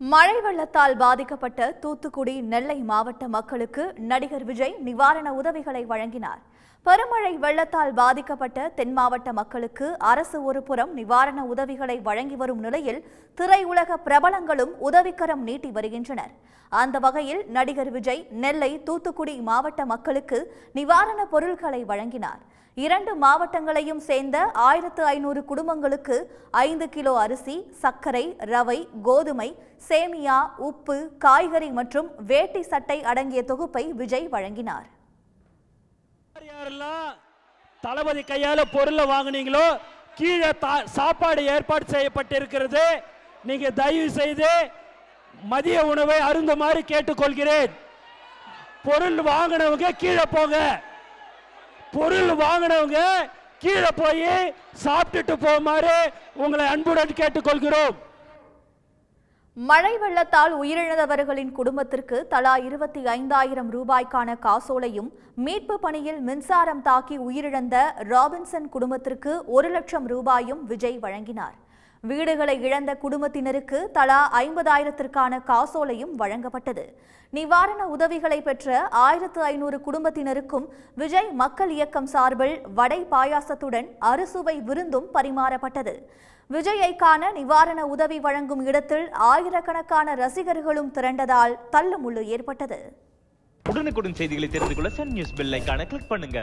மழை வெள்ளத்தால் பாதிக்கப்பட்ட தூத்துக்குடி, நெல்லை மாவட்ட மக்களுக்கு நடிகர் விஜய் நிவாரண உதவிகளை வழங்கினார். பெருமழை வெள்ளத்தால் பாதிக்கப்பட்ட தென் மாவட்ட மக்களுக்கு அரசு ஒருபுறம் நிவாரண உதவிகளை வழங்கி வரும் நிலையில் திரையுலக பிரபலங்களும் உதவிக்கரம் நீட்டி வருகின்றனர். அந்த வகையில் நடிகர் விஜய் நெல்லை, தூத்துக்குடி மாவட்ட மக்களுக்கு நிவாரண பொருட்களை வழங்கினார். 2 மாவட்டங்களையும் சேர்ந்த 1500 குடும்பங்களுக்கு 5 கிலோ அரிசி, சர்க்கரை, ரவை, கோதுமை, சேமியா, உப்பு, காய்கறி மற்றும் வேட்டி சட்டை அடங்கிய தொகுப்பை விஜய் வழங்கினார். தளபதி கையால பொருளை வாங்குனீங்களோ கீழே சாப்பாடு ஏற்பாடு செய்யப்பட்டிருக்கிறது. நீங்க தயவு செய்து மதிய உணவை அருந்துமாறு கேட்டுக்கொள்கிறேன். பொருள் வாங்கினவங்க கீழே போங்க. பொருள் வாங்கினவங்க கீழே போய் சாப்பிட்டுட்டு போகுமாறு உங்களை அன்புடன் கேட்டுக்கொள்கிறோம். மழை வெள்ளத்தால் உயிரிழந்தவர்களின் குடும்பத்திற்கு தலா 25,000 ரூபாய்க்கான காசோலையும், மீட்பு பணியில் மின்சாரம் தாக்கி உயிரிழந்த ராபின்சன் குடும்பத்திற்கு 1 லட்சம் ரூபாயும் விஜய் வழங்கினார். வீடுகளை இழந்த குடும்பத்தினருக்கு தலா 50,000ற்கான காசோலையும் வழங்கப்பட்டது. நிவாரண உதவிகளை பெற்ற 1500 குடும்பத்தினருக்கும் விஜய் மக்கள் இயக்கம் சார்பில் வடை பாயாசத்துடன் அறுசுவை விருந்தும் பரிமாறப்பட்டது. விஜயை காண நிவாரண உதவி வழங்கும் இடத்தில் ஆயிரக்கணக்கான ரசிகர்களும் திரண்டதால் தள்ளுமுள்ளு ஏற்பட்டது. உடனுக்குடன் செய்திகளை தெரிந்து கொள்ள சன் நியூஸ் பெல் ஐகானை கிளிக் பண்ணுங்க.